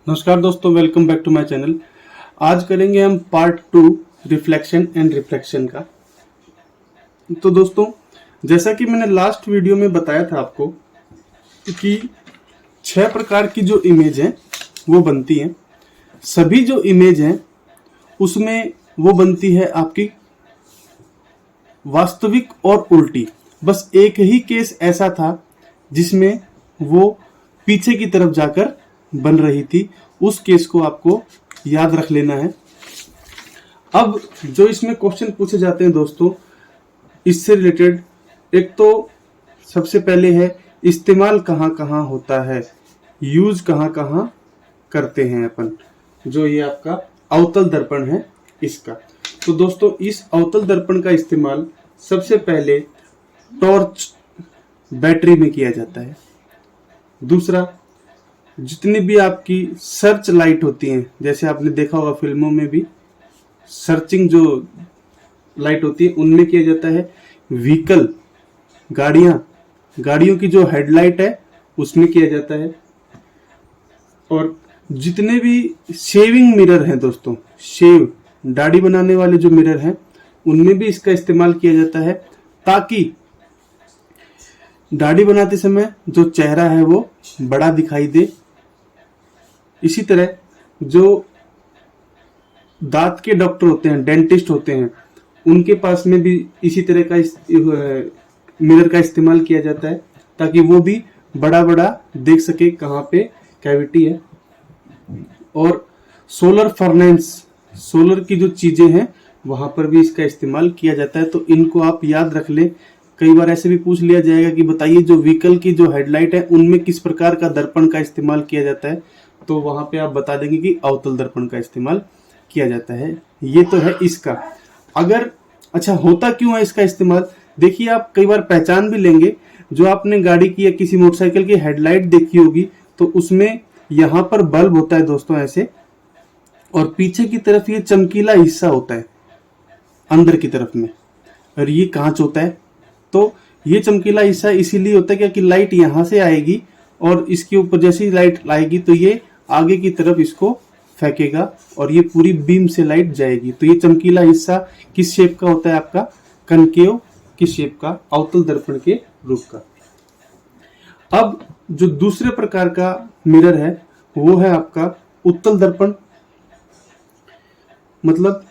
नमस्कार दोस्तों, welcome back to my channel. आज करेंगे हम पार्ट 2 रिफ्लेक्शन एंड रिफ्रैक्शन का। तो दोस्तों, जैसा कि मैंने लास्ट वीडियो में बताया था आपको कि 6 प्रकार की जो इमेज है वो बनती हैं। सभी जो इमेज हैं उसमें वो बनती है आपकी वास्तविक और उल्टी। बस एक ही केस ऐसा था जिसमें वो पीछे की तरफ जाकर बन रही थी। उस केस को आपको याद रख लेना है। अब जो इसमें क्वेश्चन पूछे जाते हैं दोस्तों, इससे रिलेटेड एक तो सबसे पहले है इस्तेमाल कहाँ कहाँ होता है, यूज कहाँ कहाँ करते हैं अपन। जो ये आपका अवतल दर्पण है इसका, तो दोस्तों इस अवतल दर्पण का इस्तेमाल सबसे पहले टॉर्च बैटरी में किया जाता है। दूसरा, जितनी भी आपकी सर्च लाइट होती हैं, जैसे आपने देखा होगा फिल्मों में भी सर्चिंग जो लाइट होती है उनमें किया जाता है। व्हीकल, गाड़ियों की जो हेडलाइट है उसमें किया जाता है। और जितने भी शेविंग मिरर हैं दोस्तों, दाढ़ी बनाने वाले जो मिरर हैं उनमें भी इसका इस्तेमाल किया जाता है, ताकि दाढ़ी बनाते समय जो चेहरा है वो बड़ा दिखाई दे। इसी तरह जो दांत के डॉक्टर होते हैं, डेंटिस्ट होते हैं, उनके पास में भी इसी तरह का मिरर का इस्तेमाल किया जाता है, ताकि वो भी बड़ा बड़ा देख सके कहाँ पे कैविटी है। और सोलर फर्नेस, सोलर की जो चीजें हैं वहां पर भी इसका इस्तेमाल किया जाता है। तो इनको आप याद रख लें। कई बार ऐसे भी पूछ लिया जाएगा कि बताइए जो व्हीकल की जो हेडलाइट है उनमें किस प्रकार का दर्पण का इस्तेमाल किया जाता है, तो वहां पे आप बता देंगे कि अवतल दर्पण का इस्तेमाल किया जाता है। ये तो है इसका। अगर अच्छा होता क्यों है इसका इस्तेमाल, देखिए आप कई बार पहचान भी लेंगे। जो आपने गाड़ी की या किसी मोटरसाइकिल की हेडलाइट देखी होगी तो उसमें यहाँ पर बल्ब होता है दोस्तों ऐसे, और पीछे की तरफ ये चमकीला हिस्सा होता है अंदर की तरफ में, और ये कांच होता है। तो ये चमकीला हिस्सा इसीलिए होता है क्योंकि लाइट यहाँ से आएगी और इसके ऊपर जैसे ही लाइट आएगी तो ये आगे की तरफ इसको फेंकेगा और ये पूरी बीम से लाइट जाएगी। तो ये चमकीला हिस्सा किस शेप का होता है आपका, कनकेव की शेप का, अवतल दर्पण के रूप का। अब जो दूसरे प्रकार का मिरर है वो है आपका उत्तल दर्पण, मतलब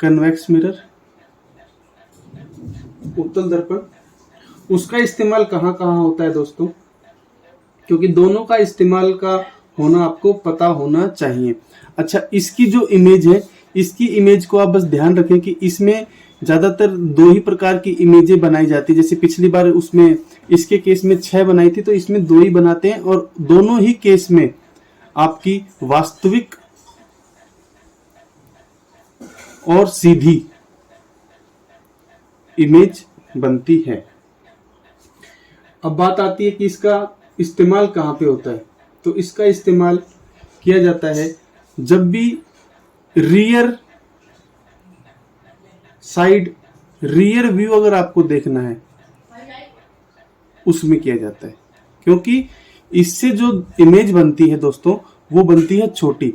कन्वेक्स मिरर, उत्तल दर्पण। उसका इस्तेमाल कहाँ कहाँ होता है दोस्तों, क्योंकि दोनों का इस्तेमाल का होना आपको पता होना चाहिए। अच्छा, इसकी जो इमेज है, इसकी इमेज को आप बस ध्यान रखें कि इसमें ज्यादातर 2 ही प्रकार की इमेजें बनाई जाती है। जैसे पिछली बार उसमें इसके केस में 6 बनाई थी, तो इसमें 2 ही बनाते हैं, और दोनों ही केस में आपकी वास्तविक और सीधी इमेज बनती है। अब बात आती है कि इसका इस्तेमाल कहाँ पे होता है। तो इसका इस्तेमाल किया जाता है जब भी रियर साइड, रियर व्यू अगर आपको देखना है उसमें किया जाता है, क्योंकि इससे जो इमेज बनती है दोस्तों वो बनती है छोटी।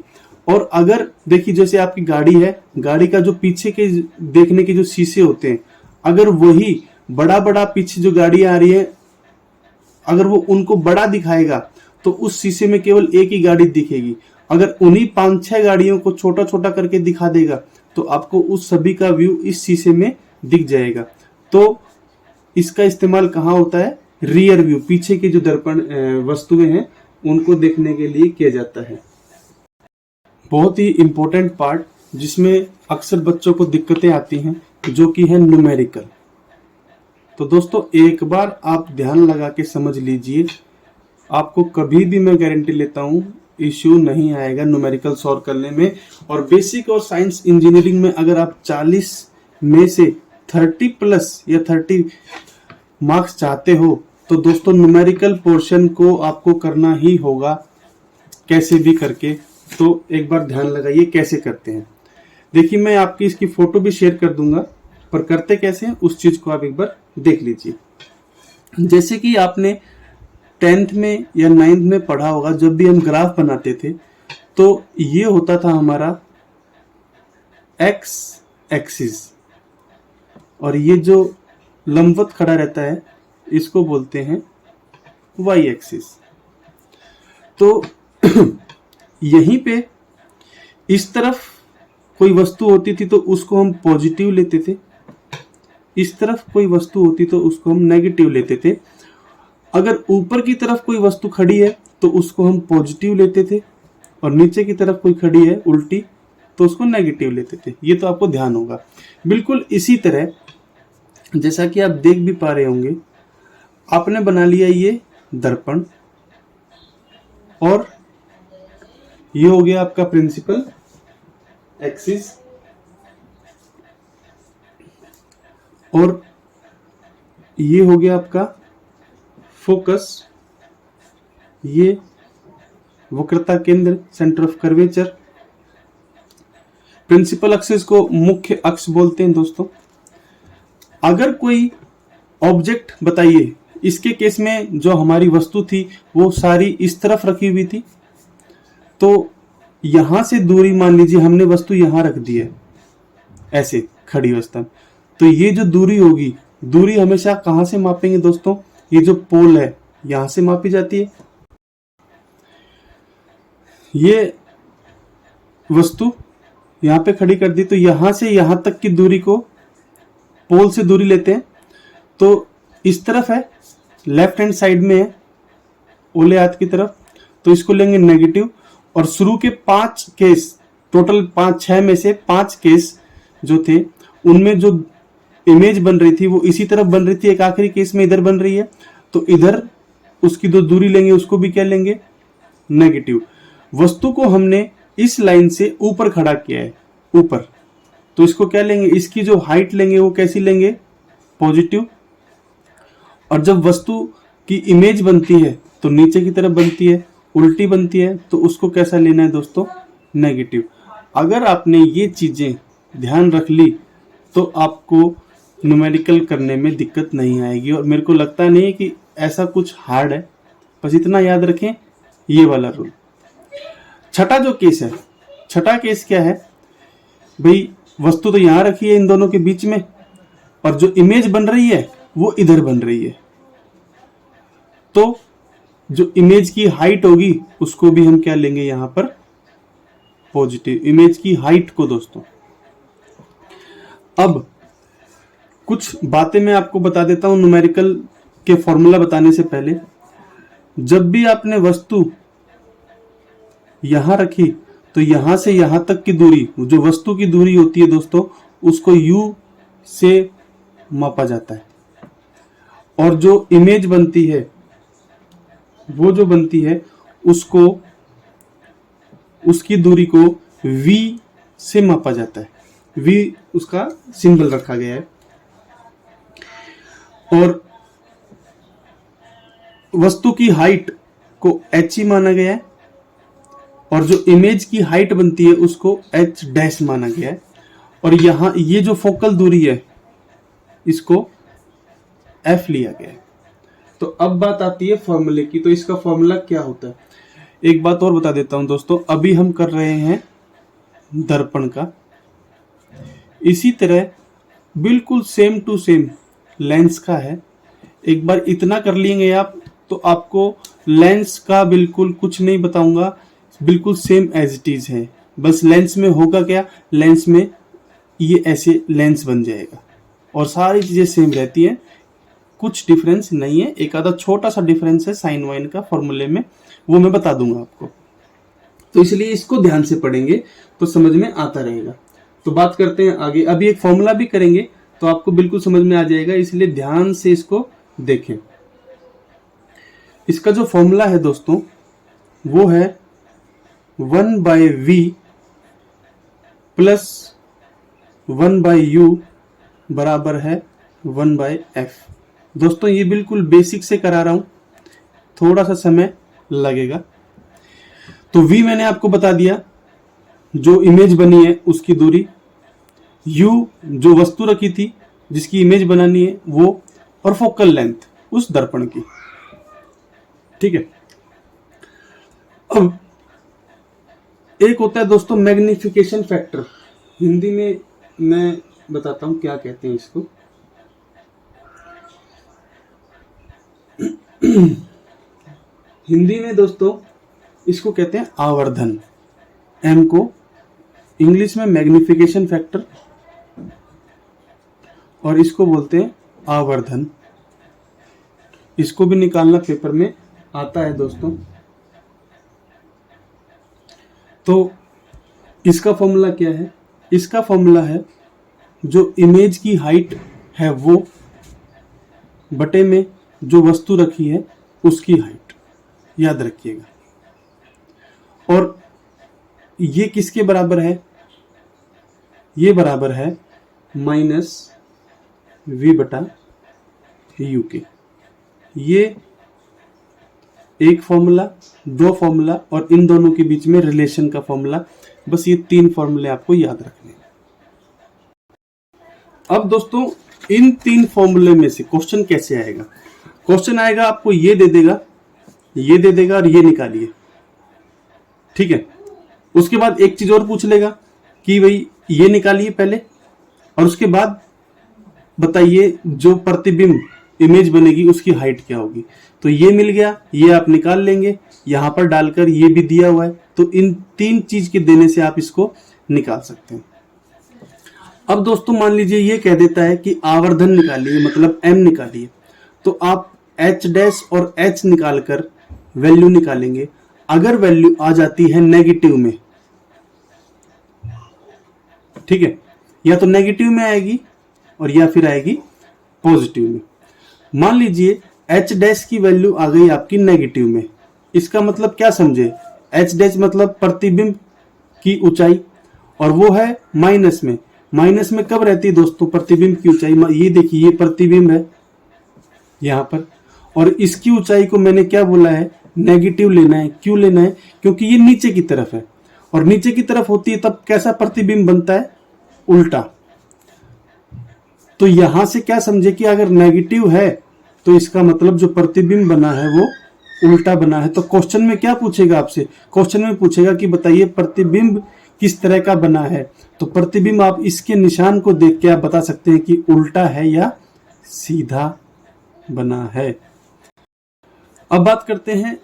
और अगर देखिए जैसे आपकी गाड़ी है, गाड़ी का जो पीछे के देखने के जो शीशे होते हैं, अगर वही बड़ा बड़ा पीछे जो गाड़ी आ रही है अगर वो उनको बड़ा दिखाएगा तो उस शीशे में केवल एक ही गाड़ी दिखेगी। अगर उन्हीं 5-6 गाड़ियों को छोटा छोटा करके दिखा देगा तो आपको उस सभी का व्यू इस शीशे में दिख जाएगा। तो इसका इस्तेमाल कहाँ होता है, रियर व्यू, पीछे की जो दर्पण वस्तुएं हैं उनको देखने के लिए किया जाता है। बहुत ही इंपॉर्टेंट पार्ट जिसमें अक्सर बच्चों को दिक्कतें आती हैं, जो कि है न्यूमेरिकल। तो दोस्तों एक बार आप ध्यान लगा के समझ लीजिए, आपको कभी भी मैं गारंटी लेता हूं इश्यू नहीं आएगा न्यूमेरिकल सॉल्व करने में। और बेसिक और साइंस इंजीनियरिंग में अगर आप 40 में से 30 प्लस या 30 मार्क्स चाहते हो तो दोस्तों न्यूमेरिकल पोर्शन को आपको करना ही होगा, कैसे भी करके। तो एक बार ध्यान लगाइए कैसे करते हैं। देखिए मैं आपकी इसकी फोटो भी शेयर कर दूंगा, पर करते कैसे हैं उस चीज को आप एक बार देख लीजिए। जैसे कि आपने 10th में या 9th में पढ़ा होगा, जब भी हम ग्राफ बनाते थे तो ये होता था हमारा एक्स एक्सिस, और ये जो लंबवत खड़ा रहता है इसको बोलते हैं वाई एक्सिस। तो यहीं पे इस तरफ कोई वस्तु होती थी तो उसको हम पॉजिटिव लेते थे, इस तरफ कोई वस्तु होती तो उसको हम नेगेटिव लेते थे। अगर ऊपर की तरफ कोई वस्तु खड़ी है तो उसको हम पॉजिटिव लेते थे, और नीचे की तरफ कोई खड़ी है उल्टी तो उसको नेगेटिव लेते थे। ये तो आपको ध्यान होगा। बिल्कुल इसी तरह जैसा कि आप देख भी पा रहे होंगे, आपने बना लिया ये दर्पण, और ये हो गया आपका प्रिंसिपल एक्सिस, और ये हो गया आपका फोकस, ये वक्रता केंद्र, centre of curvature. Principal axis को मुख्य अक्ष बोलते हैं दोस्तों। अगर कोई ऑब्जेक्ट बताइए, इसके केस में जो हमारी वस्तु थी वो सारी इस तरफ रखी हुई थी, तो यहां से दूरी मान लीजिए हमने वस्तु यहां रख दी है ऐसे खड़ी अवस्था में, तो ये जो दूरी होगी, दूरी हमेशा कहां से मापेंगे दोस्तों? ये जो पोल है यहां से मापी जाती है। ये वस्तु यहां पे खड़ी कर दी तो यहां से यहां तक की दूरी को पोल से दूरी लेते हैं, तो इस तरफ है, लेफ्ट हैंड साइड में है ओले हाथ की तरफ, तो इसको लेंगे नेगेटिव। और शुरू के 5 केस, टोटल 5-6 में से 5 केस जो थे उनमें जो इमेज बन रही थी वो इसी तरफ बन रही थी, एक आखिरी केस में इधर बन रही है, तो इधर उसकी जो दूरी लेंगे उसको भी क्या लेंगे? नेगेटिव। वस्तु को हमने इस लाइन से ऊपर खड़ा किया है, ऊपर, तो इसको क्या लेंगे? इसकी जो हाइट लेंगे वो कैसी लेंगे? पॉजिटिव। और जब वस्तु की इमेज बनती है तो नीचे की तरफ बनती है, उल्टी बनती है, तो उसको कैसा लेना है दोस्तों? नेगेटिव। अगर आपने ये चीजें ध्यान रख ली तो आपको न्यूमेरिकल करने में दिक्कत नहीं आएगी, और मेरे को लगता नहीं कि ऐसा कुछ हार्ड है। बस इतना याद रखें, ये वाला रूल। छठा जो केस है, छठा केस क्या है भाई? वस्तु तो यहां रखी है इन दोनों के बीच में, और जो इमेज बन रही है वो इधर बन रही है, तो जो इमेज की हाइट होगी उसको भी हम क्या लेंगे यहां पर? पॉजिटिव। इमेज की हाइट को दोस्तों। अब कुछ बातें मैं आपको बता देता हूं न्यूमेरिकल के फॉर्मूला बताने से पहले। जब भी आपने वस्तु यहां रखी तो यहां से यहां तक की दूरी, जो वस्तु की दूरी होती है दोस्तों, उसको u से मापा जाता है, और जो इमेज बनती है वो जो बनती है उसको, उसकी दूरी को v से मापा जाता है। v उसका सिंबल रखा गया है, और वस्तु की हाइट को h ही माना गया है, और जो इमेज की हाइट बनती है उसको h डैश माना गया है, और यहां ये जो फोकल दूरी है इसको f लिया गया है। तो अब बात आती है फॉर्मूले की। तो इसका फॉर्मूला क्या होता है? एक बात और बता देता हूं दोस्तों, अभी हम कर रहे हैं दर्पण का, इसी तरह बिल्कुल सेम टू सेम लेंस का है। एक बार इतना कर लेंगे आप तो आपको लेंस का बिल्कुल कुछ नहीं बताऊंगा, बिल्कुल सेम एज इट इज है। बस लेंस में होगा क्या? लेंस में ये ऐसे लेंस बन जाएगा, और सारी चीजें सेम रहती है, कुछ डिफरेंस नहीं है। एक आधा छोटा सा डिफरेंस है साइन वाइन का फॉर्मूले में, वो मैं बता दूंगा आपको। तो इसलिए इसको ध्यान से पढ़ेंगे तो समझ में आता रहेगा। तो बात करते हैं आगे। अभी एक फॉर्मूला भी करेंगे तो आपको बिल्कुल समझ में आ जाएगा, इसलिए ध्यान से इसको देखें। इसका जो फॉर्मूला है दोस्तों वो है 1/v प्लस 1/u बराबर है 1/f। दोस्तों ये बिल्कुल बेसिक से करा रहा हूं, थोड़ा सा समय लगेगा। तो v मैंने आपको बता दिया, जो इमेज बनी है उसकी दूरी, u जो वस्तु रखी थी जिसकी इमेज बनानी है वो, और फोकल लेंथ उस दर्पण की। ठीक है। अब एक होता है दोस्तों मैग्निफिकेशन फैक्टर, हिंदी में मैं बताता हूं क्या कहते हैं इसको। हिंदी में दोस्तों इसको कहते हैं आवर्धन, एम को इंग्लिश में मैग्निफिकेशन फैक्टर और इसको बोलते हैं आवर्धन। इसको भी निकालना पेपर में आता है दोस्तों। तो इसका फॉर्मूला क्या है? इसका फॉर्मूला है जो इमेज की हाइट है वो बटे में जो वस्तु रखी है उसकी हाइट, याद रखिएगा। और ये किसके बराबर है? ये बराबर है माइनस वी बटा यू के। ये एक फॉर्मूला, दो फॉर्मूला और इन दोनों के बीच में रिलेशन का फॉर्मूला, बस ये 3 फॉर्मूले आपको याद रखने हैं। अब दोस्तों इन 3 फॉर्मूले में से क्वेश्चन कैसे आएगा? क्वेश्चन आएगा आपको ये दे देगा, ये दे देगा और ये निकालिए, ठीक है। उसके बाद एक चीज और पूछ लेगा कि भाई ये निकालिए पहले, और उसके बाद बताइए जो प्रतिबिंब इमेज बनेगी उसकी हाइट क्या होगी। तो ये मिल गया, ये आप निकाल लेंगे, यहां पर डालकर ये भी दिया हुआ है, तो इन 3 चीज के देने से आप इसको निकाल सकते हैं। अब दोस्तों मान लीजिए ये कह देता है कि आवर्धन निकालिए, मतलब m निकालिए, तो आप h डैश और h निकालकर वैल्यू निकालेंगे। अगर वैल्यू आ जाती है नेगेटिव में, ठीक है, या तो नेगेटिव में आएगी और या फिर आएगी पॉजिटिव में। मान लीजिए h डैश की वैल्यू आ गई आपकी नेगेटिव में, इसका मतलब क्या समझे? h डैश मतलब प्रतिबिंब की ऊंचाई, और वो है माइनस में। माइनस में कब रहती है दोस्तों प्रतिबिंब की ऊंचाई? ये देखिए ये प्रतिबिंब है यहां पर, और इसकी ऊंचाई को मैंने क्या बोला है? नेगेटिव लेना है। क्यों लेना है? क्योंकि ये नीचे की तरफ है, और नीचे की तरफ होती है तब कैसा प्रतिबिंब बनता है? उल्टा। तो यहां से क्या समझे कि अगर नेगेटिव है तो इसका मतलब जो प्रतिबिंब बना है वो उल्टा बना है। तो क्वेश्चन में क्या पूछेगा आपसे? क्वेश्चन में पूछेगा कि बताइए प्रतिबिंब किस तरह का बना है। तो प्रतिबिंब आप इसके निशान को देख के आप बता सकते हैं कि उल्टा है या सीधा बना है। अब बात करते हैं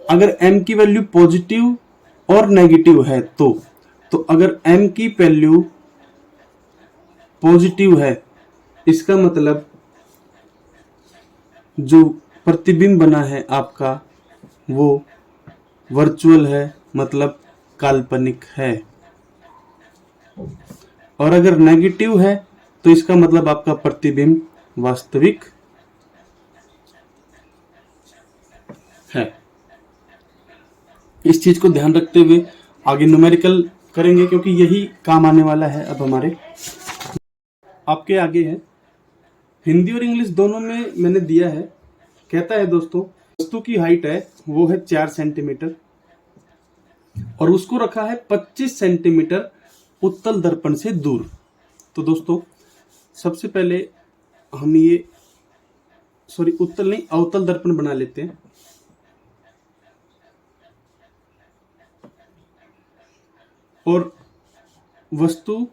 अगर m की वैल्यू पॉजिटिव और नेगेटिव है तो अगर m की वैल्यू पॉजिटिव है, इसका मतलब जो प्रतिबिंब बना है आपका वो वर्चुअल है, मतलब काल्पनिक है। और अगर नेगेटिव है तो इसका मतलब आपका प्रतिबिंब वास्तविक है। इस चीज को ध्यान रखते हुए आगे न्यूमेरिकल करेंगे, क्योंकि यही काम आने वाला है। अब हमारे आपके आगे है, हिंदी और इंग्लिश दोनों में मैंने दिया है। कहता है दोस्तों वस्तु की हाइट है वो है 4 सेंटीमीटर और उसको रखा है 25 सेंटीमीटर उत्तल दर्पण से दूर। तो दोस्तों सबसे पहले हम ये उत्तल नहीं अवतल दर्पण बना लेते हैं। और वस्तु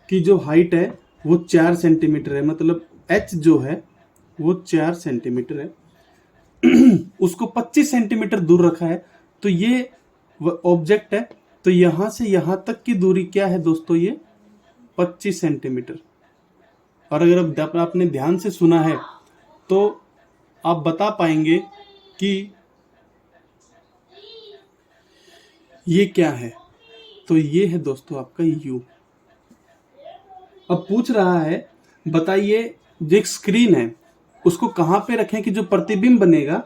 की जो हाइट है वो 4 सेंटीमीटर है, मतलब h जो है वो 4 सेंटीमीटर है। उसको 25 सेंटीमीटर दूर रखा है, तो ये ऑब्जेक्ट है, तो यहां से यहां तक की दूरी क्या है दोस्तों? ये 25 सेंटीमीटर। और अगर अब आपने ध्यान से सुना है तो आप बता पाएंगे कि ये क्या है। तो ये है दोस्तों आपका U। अब पूछ रहा है बताइए जो एक स्क्रीन है उसको कहां पे रखें कि जो प्रतिबिंब बनेगा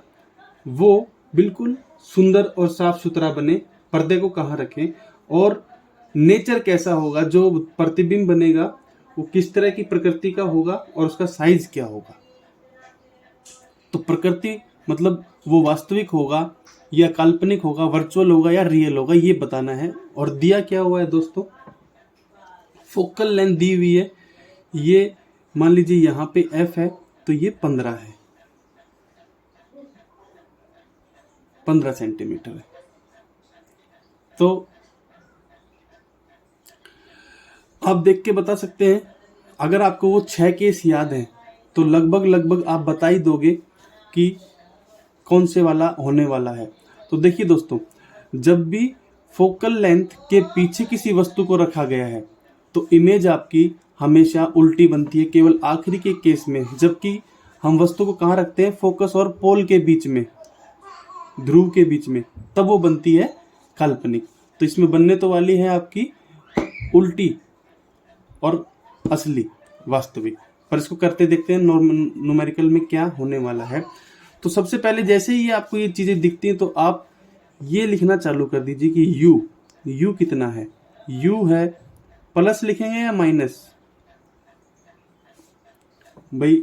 वो बिल्कुल सुंदर और साफ सुथरा बने, पर्दे को कहां रखें, और नेचर कैसा होगा, जो प्रतिबिंब बनेगा वो किस तरह की प्रकृति का होगा और उसका साइज क्या होगा। तो प्रकृति मतलब वो वास्तविक होगा या काल्पनिक होगा, वर्चुअल होगा या रियल होगा, ये बताना है। और दिया क्या हुआ है दोस्तों? फोकल लेंथ दी हुई है, ये मान लीजिए यहाँ पे f है तो ये 15 है। 15 सेंटीमीटर है। तो आप देख के बता सकते हैं, अगर आपको वो 6 केस याद हैं तो लगभग आप बता ही दोगे कि कौन से वाला होने वाला है। तो देखिए दोस्तों, जब भी फोकल लेंथ के पीछे किसी वस्तु को रखा गया है तो इमेज आपकी हमेशा उल्टी बनती है, केवल आखिरी के केस में, जबकि हम वस्तु को कहाँ रखते हैं, फोकस और पोल के बीच में, ध्रुव के बीच में, तब वो बनती है काल्पनिक। तो इसमें बनने तो वाली है आपकी उल्टी और असली वास्तविक, पर इसको करते देखते हैं न्यूमेरिकल में क्या होने वाला है। तो सबसे पहले जैसे ही आपको ये चीजें दिखती हैं तो आप ये लिखना चालू कर दीजिए कि u कितना है। u है, प्लस लिखेंगे या माइनस, भाई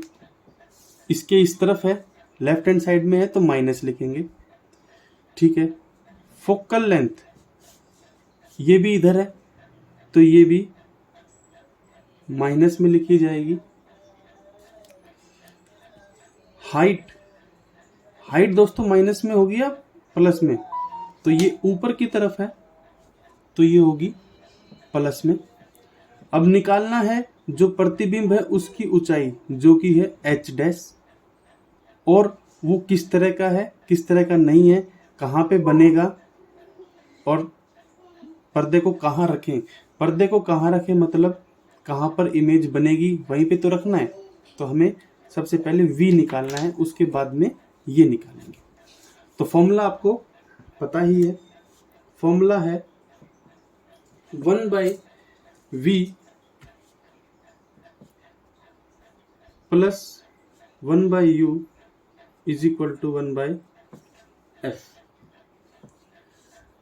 इसके इस तरफ है, लेफ्ट हैंड साइड में है तो माइनस लिखेंगे, ठीक है। फोकल लेंथ ये भी इधर है तो ये भी माइनस में लिखी जाएगी। हाइट दोस्तों माइनस में होगी या प्लस में, तो ये ऊपर की तरफ है तो ये होगी प्लस में। अब निकालना है जो प्रतिबिंब है उसकी ऊंचाई, जो कि है h डैश, और वो किस तरह का है किस तरह का नहीं है, कहाँ पे बनेगा और पर्दे को कहाँ रखें। पर्दे को कहाँ रखें मतलब कहाँ पर इमेज बनेगी वहीं पे तो रखना है। तो हमें सबसे पहले v निकालना है, उसके बाद में ये निकालेंगे। तो फॉर्मूला आपको पता ही है, फॉर्मूला है 1/v plus 1/u is equal to 1/f।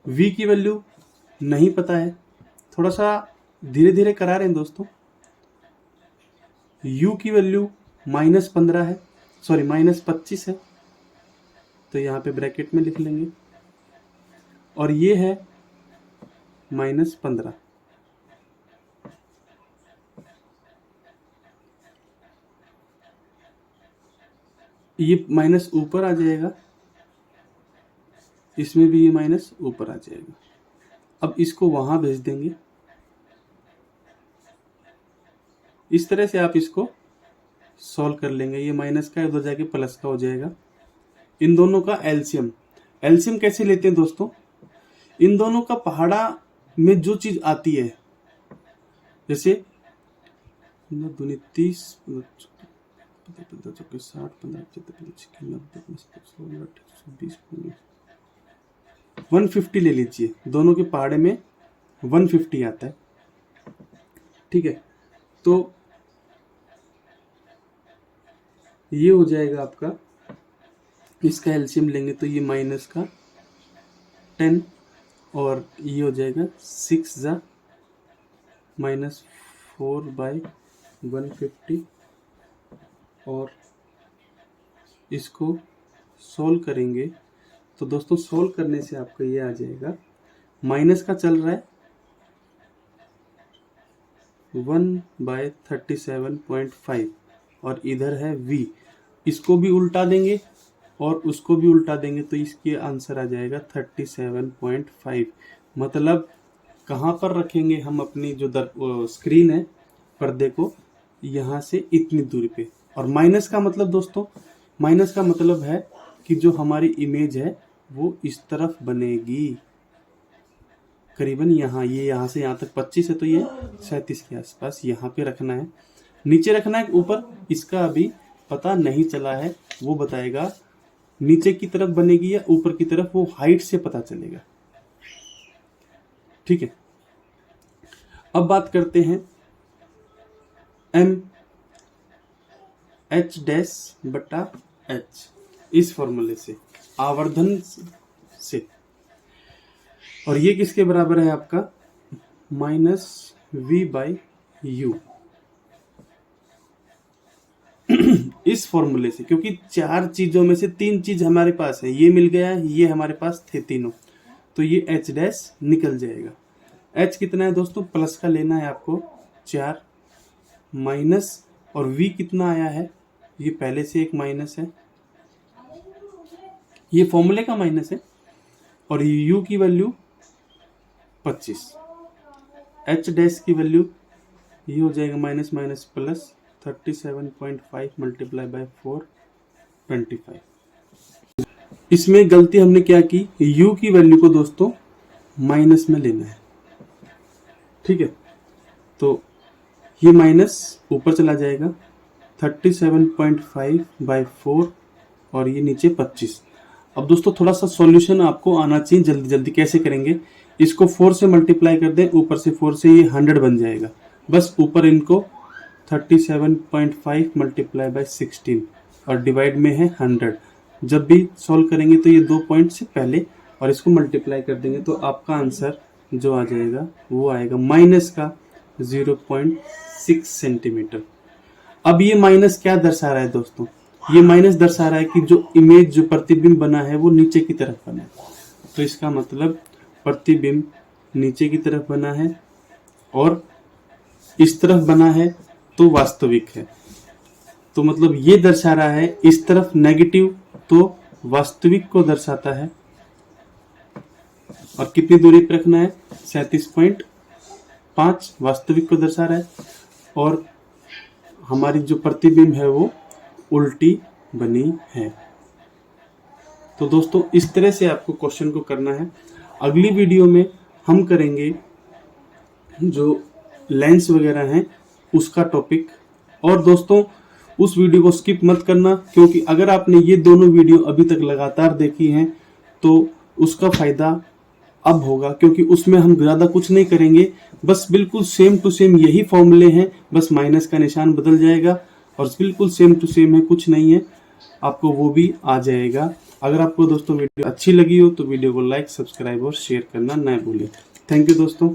v की वैल्यू नहीं पता है, थोड़ा सा धीरे धीरे करा रहे हैं दोस्तों। u की वैल्यू -15 है, सॉरी -25 है, तो यहाँ पे ब्रैकेट में लिख लेंगे, और ये है -15। ये माइनस ऊपर आ जाएगा, इसमें भी ये माइनस ऊपर आ जाएगा। अब इसको वहां भेज देंगे, इस तरह से आप इसको सॉल्व कर लेंगे। ये माइनस का उधर जाके प्लस का हो जाएगा। इन दोनों का एलसीएम कैसे लेते हैं दोस्तों, इन दोनों का पहाड़ा में जो चीज आती है, जैसे 30 150 ले लीजिए, दोनों के पहाड़े में 150 आता है, ठीक है। तो ये हो जाएगा आपका, इसका एलसीएम लेंगे तो ये माइनस का 10 और ये हो जाएगा 6 जा -4/150, और इसको सोल्व करेंगे तो दोस्तों सोल्व करने से आपका ये आ जाएगा, माइनस का चल रहा है 1/37.5 और इधर है v, इसको भी उल्टा देंगे और उसको भी उल्टा देंगे तो इसके आंसर आ जाएगा 37.5। मतलब कहाँ पर रखेंगे हम अपनी जो स्क्रीन है, पर्दे को, यहाँ से इतनी दूरी पे। और माइनस का मतलब दोस्तों, माइनस का मतलब है कि जो हमारी इमेज है वो इस तरफ बनेगी, करीबन यहाँ, ये यहाँ से यहाँ तक 25 है तो ये 37 के आसपास यहाँ पे रखना है। नीचे रखना है ऊपर, इसका अभी पता नहीं चला है, वो बताएगा नीचे की तरफ बनेगी या ऊपर की तरफ, वो हाइट से पता चलेगा, ठीक है। अब बात करते हैं h डैश बटा h, इस फॉर्मूले से, आवर्धन से, और ये किसके बराबर है आपका, -v/u। इस फॉर्मूले से, क्योंकि 4 चीजों में से 3 चीज हमारे पास है, ये मिल गया, ये हमारे पास थे तीनों, तो ये h डैश निकल जाएगा। h कितना है दोस्तों, प्लस का लेना है आपको 4, माइनस, और v कितना आया है, ये पहले से एक माइनस है, ये फॉर्मूले का माइनस है, और u की वैल्यू 25, h डैश की वैल्यू ये हो जाएगा minus minus plus 37.5 multiply by 4 25। इसमें गलती हमने क्या की, u की वैल्यू को दोस्तों माइनस में लेना है, ठीक है। तो ये माइनस ऊपर चला जाएगा 37.5 बाय 4 और ये नीचे 25। अब दोस्तों थोड़ा सा सॉल्यूशन आपको आना चाहिए जल्दी जल्दी। कैसे करेंगे, इसको 4 से मल्टीप्लाई कर दें, ऊपर से 4 से ये 100 बन जाएगा। बस ऊपर इनको 37.5 मल्टीप्लाई बाय 16 और डिवाइड में है 100। जब भी सॉल्व करेंगे तो ये 2 पॉइंट से पहले और इसको मल्टीप्लाई कर देंगे तो आपका आंसर जो आ जाएगा वो आएगा माइनस का 0.6 सेंटीमीटर। अब ये माइनस क्या दर्शा रहा है दोस्तों, ये माइनस दर्शा रहा है कि जो इमेज, जो प्रतिबिंब बना है वो नीचे की तरफ बना है। तो इसका मतलब प्रतिबिंब नीचे की तरफ बना है और इस तरफ बना है तो वास्तविक है। तो मतलब ये दर्शा रहा है इस तरफ नेगेटिव तो वास्तविक को दर्शाता है। और कितनी दूरी पर रखना है, 37.5 वास्तविक को दर्शा रहा है, और हमारी जो प्रतिबिंब है वो उल्टी बनी है। तो दोस्तों इस तरह से आपको क्वेश्चन को करना है। अगली वीडियो में हम करेंगे जो लेंस वगैरह हैं उसका टॉपिक। और दोस्तों उस वीडियो को स्किप मत करना, क्योंकि अगर आपने ये दोनों वीडियो अभी तक लगातार देखी हैं तो उसका फायदा अब होगा, क्योंकि उसमें हम ज्यादा कुछ नहीं करेंगे, बस बिल्कुल सेम टू सेम यही फॉर्मूले हैं, बस माइनस का निशान बदल जाएगा और बिल्कुल सेम टू सेम है, कुछ नहीं है, आपको वो भी आ जाएगा। अगर आपको दोस्तों वीडियो अच्छी लगी हो तो वीडियो को लाइक, सब्सक्राइब और शेयर करना ना भूलें। थैंक यू दोस्तों।